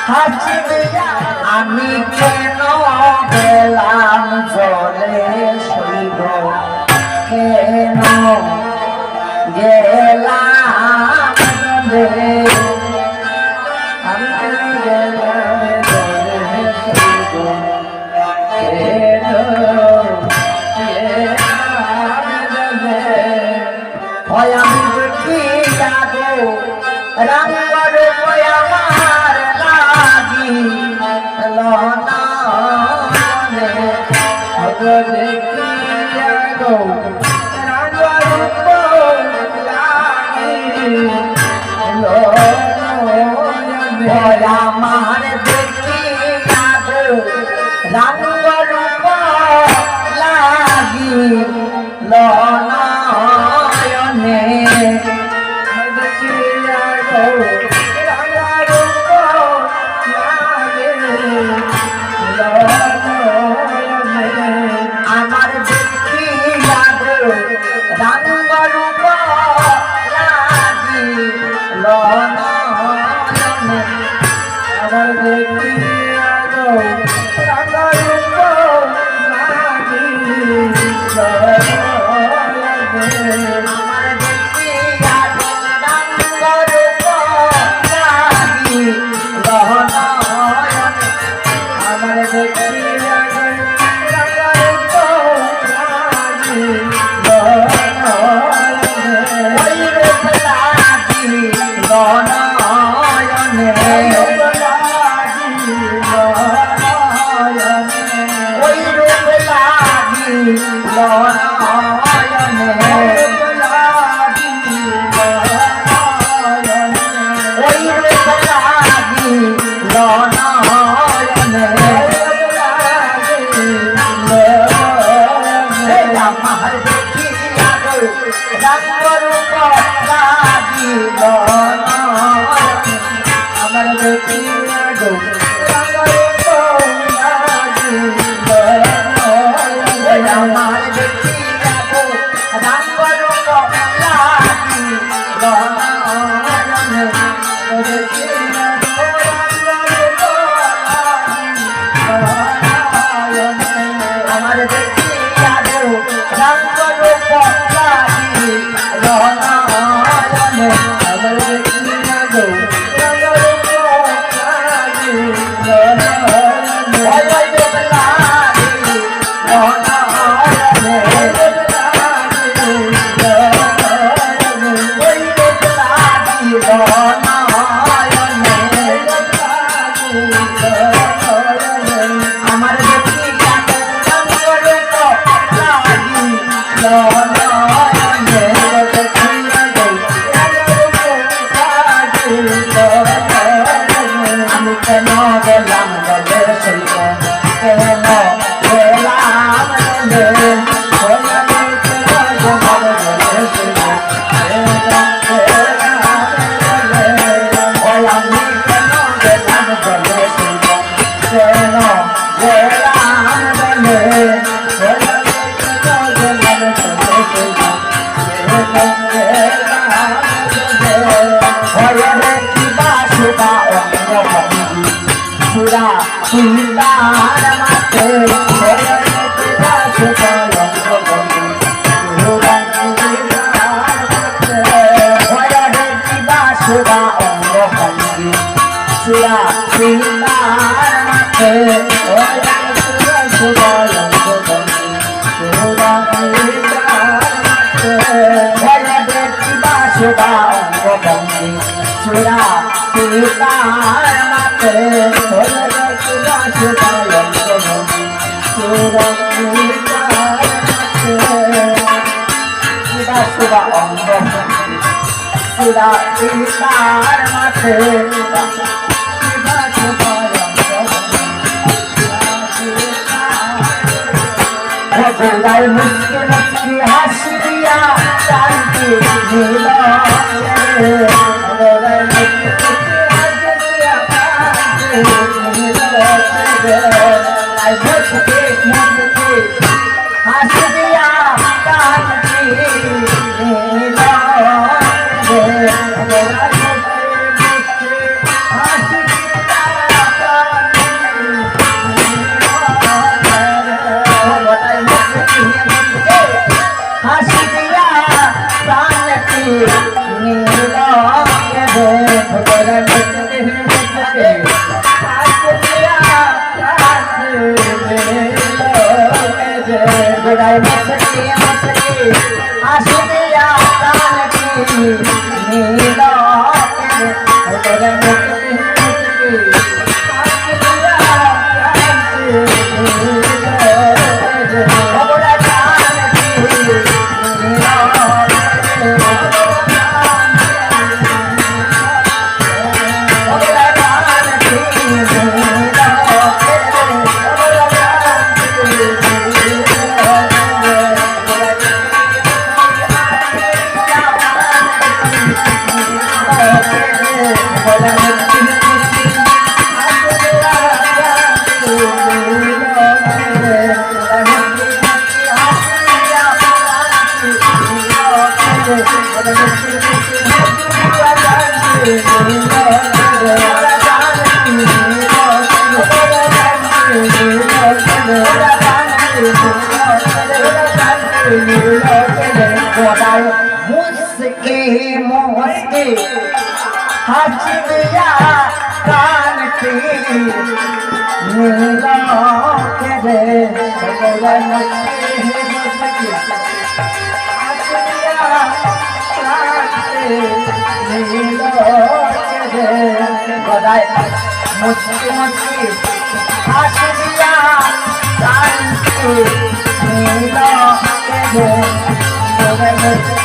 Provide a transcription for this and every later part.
হাসি দিয়া আমি কেন গেলাম জলে সইব কেন গেলাম জলে আমি গেলাম জলে সইব কেন হয় আমি দেখি যাবো রঙর আমার লাগি লনা দেখি যাবো রঙর লাগি লনা আমার দেখি যাবো রঙর লাগি লনা আমার দেখি যাবো রঙ রূপ লাগি লনয়নে আমার দেখি যাবো রঙ রূপ লাগি লনয়নে আমার দেখি যাবো রঙ রূপ লাগি লনয়নে আমার দেখি আমার দেখি আমার দেখি আমার দেখি হাসি দিয়া প্রাণকে নীল করে মুক্তি হাসি দিয়া मुस्के मुस्के हंस दिया कान के नीला के रे भगवान मुस्के हंस दिया कान के नीला के रे बधाई मुस्के मुस्के हंस दिया कान के नीला के रे भगवान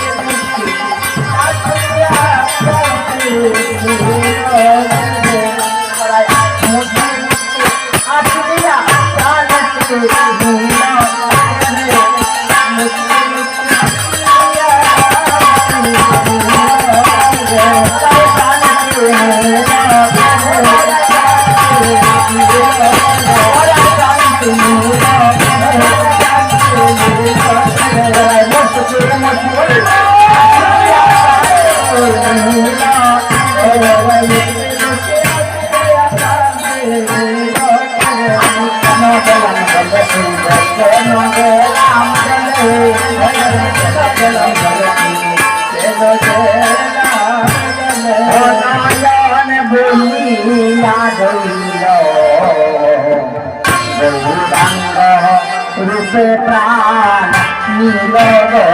रूपे प्राण नील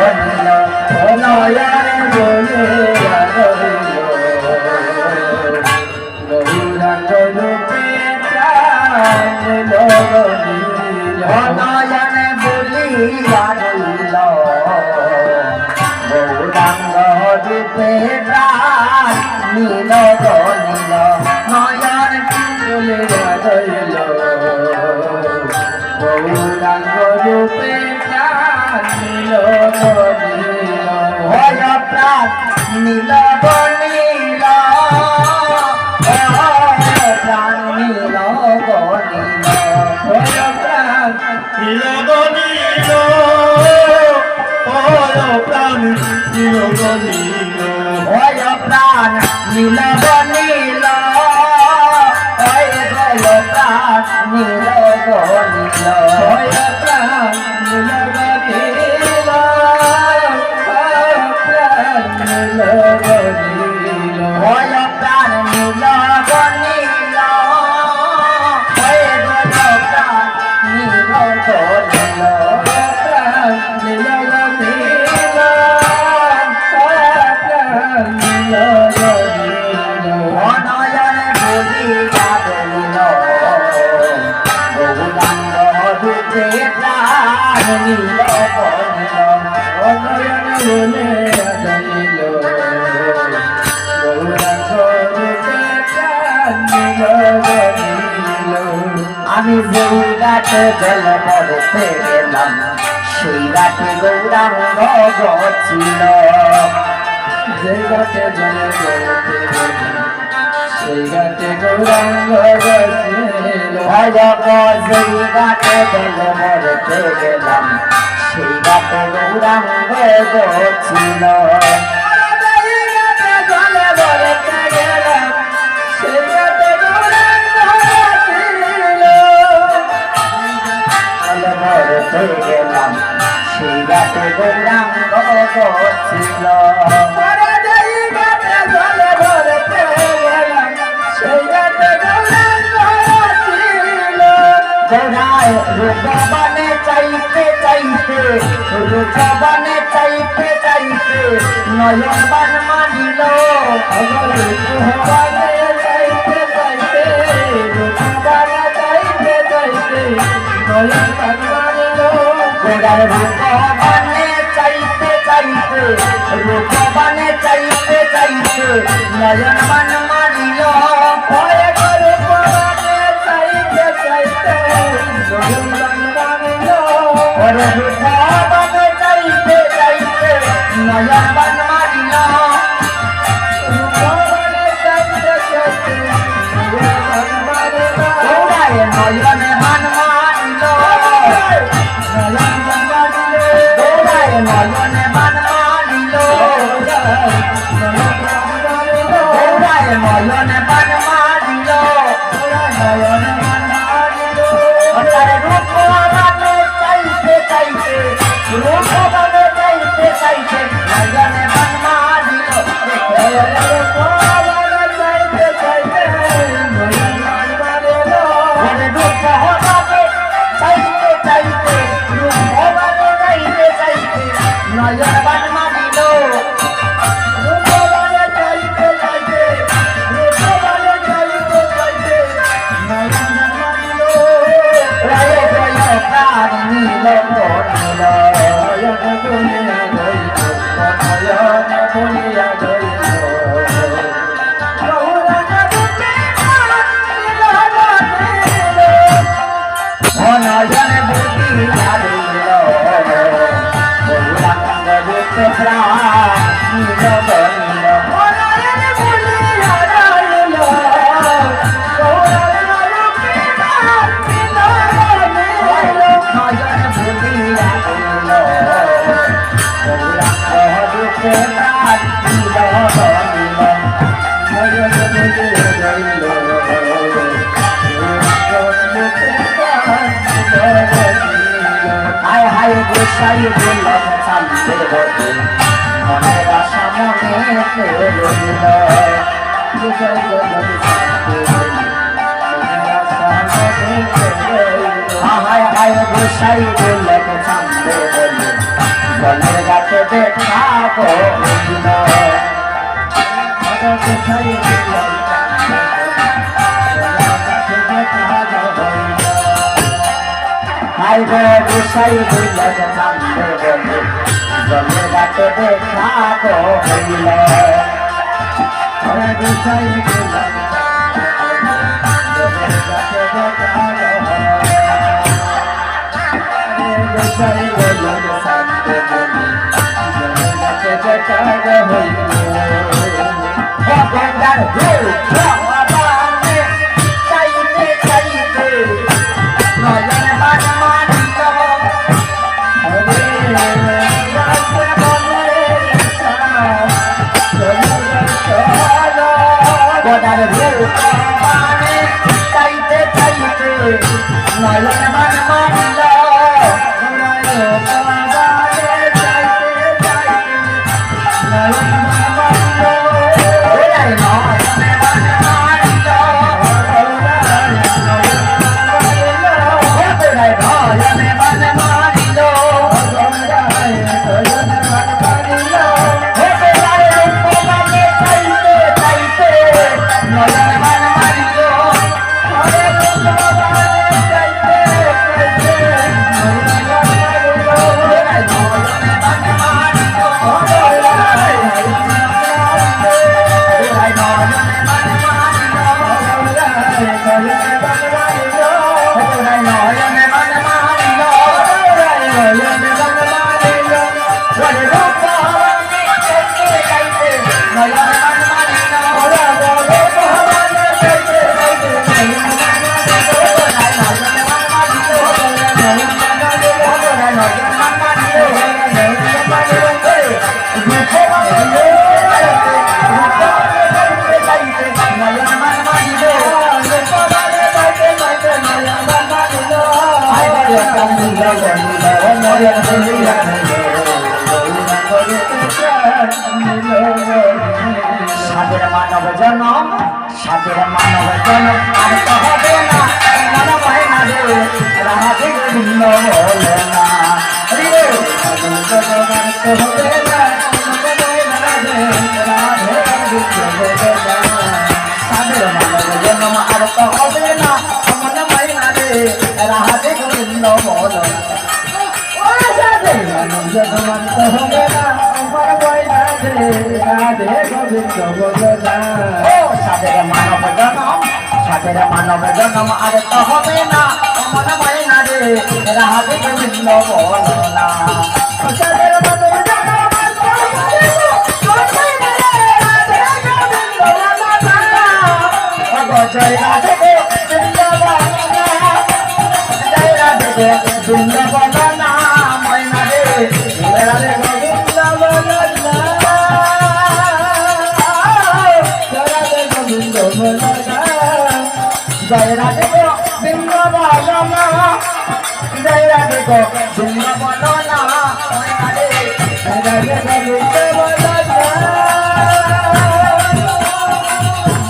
नील नयन बोले गौरंग रूपे प्राण नील नयन बोलिया नील गौरंग रूपे प्राण नील नील नयन बोलिया नील गौरंग रूपे प्राण नील नील भय प्राण नील नील प्राण नील नील भय प्राण नील नील भय प्राण नील नील भय प्राण नील नील भय प्राण नील আমি যেই রাতে জল পড়তে গেলাম সেই রাতে গৌরাঙ্গ ছিল যেই রাতে জল পড়তে গেলাম সেই রাতে গৌরাঙ্গ ছিল যেই রাতে জল পড়তে গেলাম সেই রাতে গৌরাঙ্গ ছিল গেলাম সেই রাতে গৌরাঙ্গ ছিল গৌরায় রূপবানে চাইতে চাইতে রূপবানে চাইতে চাইতে নয়ন বান মানিল রূপবানে চাইতে চাইতে রূপবানে চাইতে চাইতে নয়ন বান মানিল গোড়ার রূপবানে চাইতে চাইতে রূপবানে চাইতে চাইতে নয়ন বান মানিল ভয় করে রূপবানে চাইতে চাইতে নয়ন বান মানিল রূপবানে চাইতে চাইতে নয়ন বান মানিল রূপবানে চাইতে চাইতে নয়ন বান মানিল গোড়ায় নয়ন বান মানিল নয়ন বান মানিল গোড়ায় নয়ন বান মানিল গোড়ায় নয়ন বান মানিল নয়ন বান মানিল তার রূপবানে চাইতে চাইতে রূপবানে চাইতে চাইতে নয়ন বান মানিল রূপবানে চাইতে চাইতে নয়ন বান মানিল রূপবানে চাইতে চাইতে রূপবানে চাইতে চাইতে নয়ন বান মানিল রূপবানে চাইতে চাইতে রূপবানে চাইতে চাইতে নয়ন বান মানিল রায় জয় প্রাণ নীল নীল নয়ন বলিয়া গইল নয়ন বলিয়া গইল নয়ন বলিয়া গইল গৌরাঙ্গ রূপে প্রাণ নীল নীল নয়ন বলিয়া গইল গৌরাঙ্গ রূপে প্রাণ নীল নীল নয়ন বলিয়া গইল গৌরাঙ্গ রূপে প্রাণ নীল নীল নয়ন বলিয়া গইল হায় হায় গোসাই বললাম চান্দে বটে মনের আশা মনে রইল গোসাই বললাম হায় হায় গোসাই বললাম চান্দে বলে জলের গাছে দেখা হইল গোসাই বললাম হায় গো গোসাই বললাম চান্দে বলে জলের গাছে দেখা হইল গোসাই বললাম জলের গাছে দেখা গোসাই বললাম চান্দে বলে জলের গাছে দেখা হইল গঙ্গার রূপবানে চাইতে চাইতে নয়ন বান মানিল গোড়ার রূপবানে চাইতে চাইতে নয়ন বান মানিল রূপবানে চাইতে চাইতে নয়ন বান মানিল গোড়ায় নয়ন বান মানিল সাদের মানব জনম সাদের মানব জনম আর তো হবে না মনে হয় না রে রাধে গোবিন্দ বলে না হবে না মনে ময়না রে রাধে গোবিন্দ গোবিন্দ সাদের মানব জন্ম আর তো হবে না মনে ময়না রে রাধে গোবিন্দ বলো সাদের মানব জন্ম আর তো হবে না মনে ময়না রে রাধে গোবিন্দ গোবিন্দ সাদের মানব জন্ম আর তো হবে না মনে ময়না রে রাধে গোবিন্দ বলো না সাদের মানব জন্ম আর তো হবে না জয় রাধে গোবিন্দ বলো না ময়না রে রাধে গোবিন্দ বলো না রাধে গোবিন্দ বলো না জয় রাধে গোবিন্দ বলো না জয় রাধে গোবিন্দ বলো না ময়না রে রাধে গোবিন্দ বলো না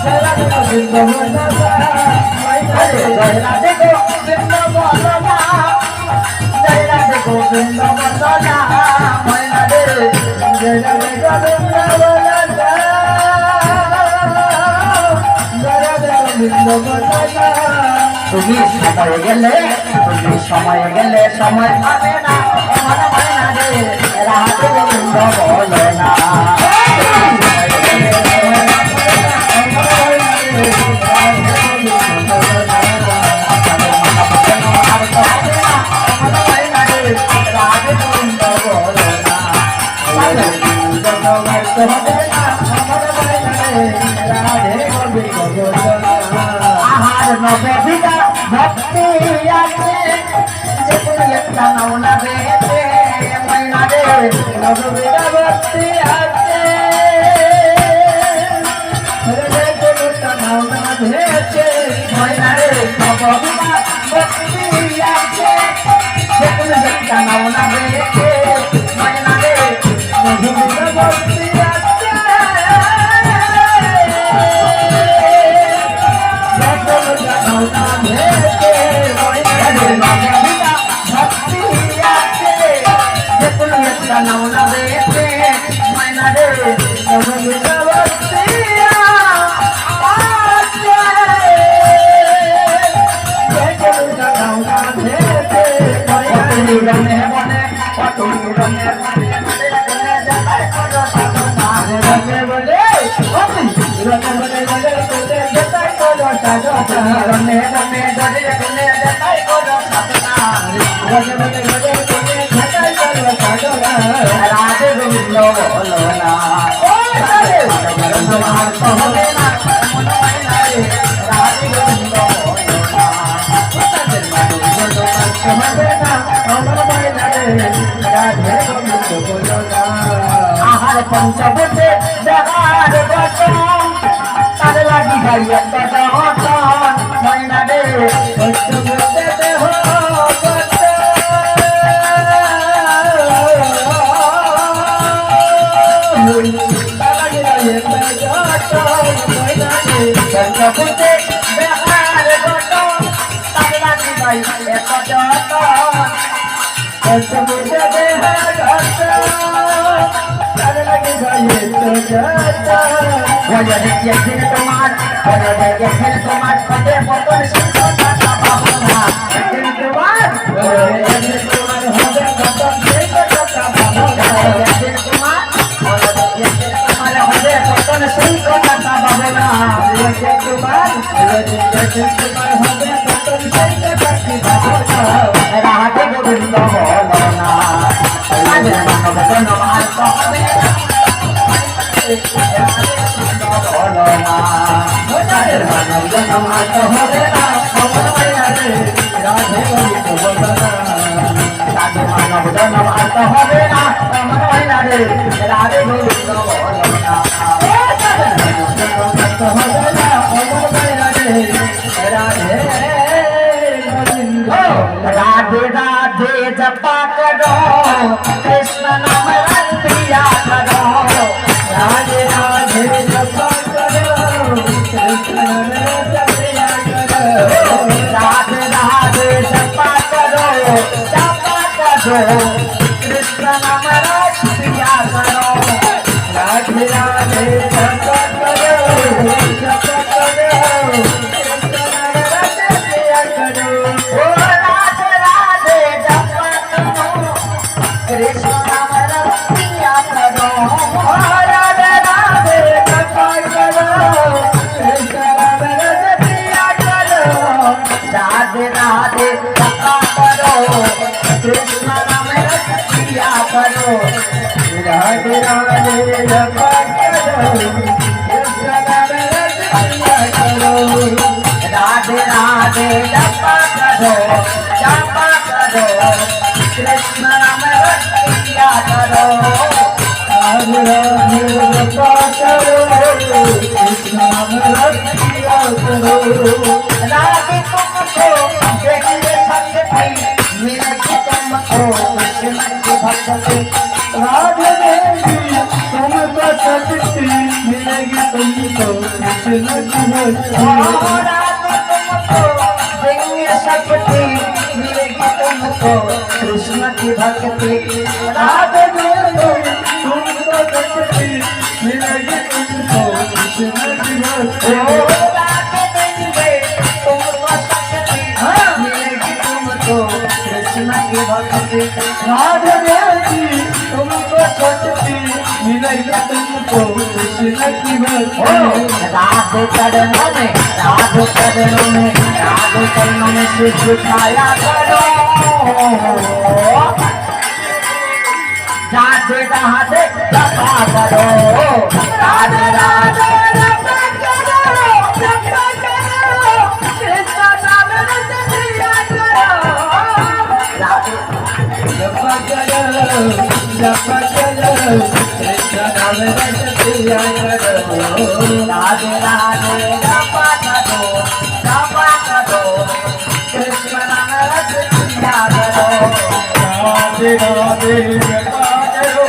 জয় রাধে গোবিন্দ বলো না ময়না রে জয় রাধে গোবিন্দ বলো না জয় রাধে গোবিন্দ বলো না ময়না রে জয় রাধে গোবিন্দ বলো না জয় রাধে গোবিন্দ বলো না তুমি সময় গেলে সময় পাবে না মনে ময়না রে রাধে গোবিন্দ বলো না আহার নববিদা ভক্তি আছে যে কোনো একটা নাও না বেতে ময়না রে নববিদা ভক্তি আছে যে কোনো একটা নাও না বেতে ময়না রে নববিদা ভক্তি আছে যে কোনো একটা নাও না বেতে ময়না রে নববিদা ভক্তি নাওনা বেতে ময়না রে গোবিন্দ বস্তিয়া গোবিন্দ নাওনা বেতে অতুলি রঙে বনে অতুলি রঙে রঙে বলে রঙে বলে বলে তোদের যেতাই করো সাজা রঙে রঙে ধরে কোনে যেতাই করো সাজা রঙে বলে বলে তোদের যেতাই করো সাজা রাধে গোবিন্দ বলো না রাধে গোবিন্দ আর তো হবে না মনে ময়না রে রাধে গোবিন্দ বলো না সাদের মানব জন্ম আর তো হবে না মনে ময়না রে রাধে গোবিন্দ বলো না আহার পঞ্চভূতে দেখার বচন তার লাগি ভাই একটা হতন ময়না রে পঞ্চভূতে দেহ পঞ্চভূতে দেখার বচন তার লাগি ভাই একটা হতন পঞ্চভূতে দেখার বচন দেখেন তোমার পদে পতন রাধে গোবিন্দ বলো না মানব জন্ম আর তো হবে না বলো না মানব জন্ম আর তো হবে না রাধে গোবিন্দ বলো না মানব জন্ম আর তো হবে না রাধে গোবিন্দ বলো না राधे राधे जपा करो कृष्ण नाम लिया करो राधे राधे जपा करो कृष्ण नाम लिया करो राधे राधे जपा करो कृष्ण नाम राधे राधे जपा करो कृष्ण नाम रसिया करो राधे राधे जपा करो कृष्ण नाम रसिया करो राधे राधे जपा करो कृष्ण नाम रसिया करो राधे तुमको देखिए शक्ति मिलेगी तुमको कृष्ण की भक्ति राधे देवी तुमको शक्ति मिलेगी तुमको कृष्ण की भक्ति राधे तुमको देंगे शक्ति मिलेगी तुमको कृष्ण की भक्ति राधे देवी तुमको शक्ति मिलेगी तुमको कृष्ण की भक्ति राधे देवी तुमको शक्ति मिलेगी तुमको कृष्ण की भक्ति राधे देवी तुमको शक्ति मिलेगी तुमको कृष्ण की भक्ति राधे चरणों में सिद्ध छाया करो राधे राधे जपा करो राधे राधे जपा करो कृष्ण नाम रसिया करो राधे जपा करो कृष्ण नाम रसिया करो राधे राधे जपा करो कृष्ण नाम रसिया करो राधे राधे जपा करो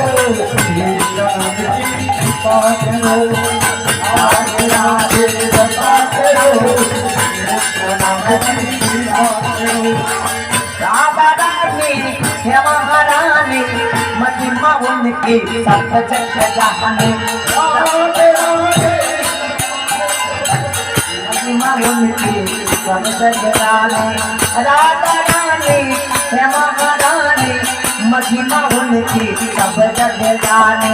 कृष्ण नाम कृपा करो राधे राधे जपा करो कृष्ण नाम कृपा करो राधा रानी हे महारानी महिमा उनकी सब जग जाने महिमा उनकी सब जग जाने राधा रानी हे महारानी महिमा उनकी सब जग जाने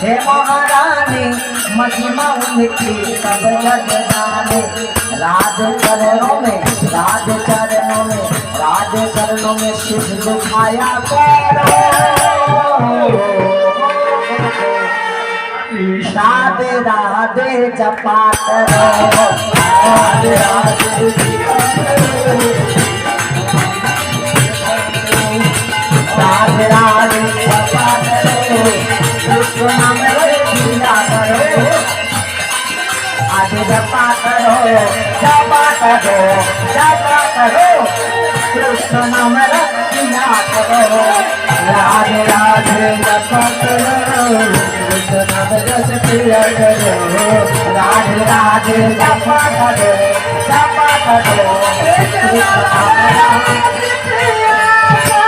हे महारानी महिमा उनकी सब जग जाने राधे चरणों में शिव दुखाया करो राधे राधे जपा करो राधे राधे राधे राधे जपा करो कृष्ण नाम रसिया करो आधे जपा करो कृष्ण नाम रसिया करो राधे राधे जपा करो कृष्ण नाम रसिया करो राधे राधे जपा करो कृष्ण नाम रसिया करो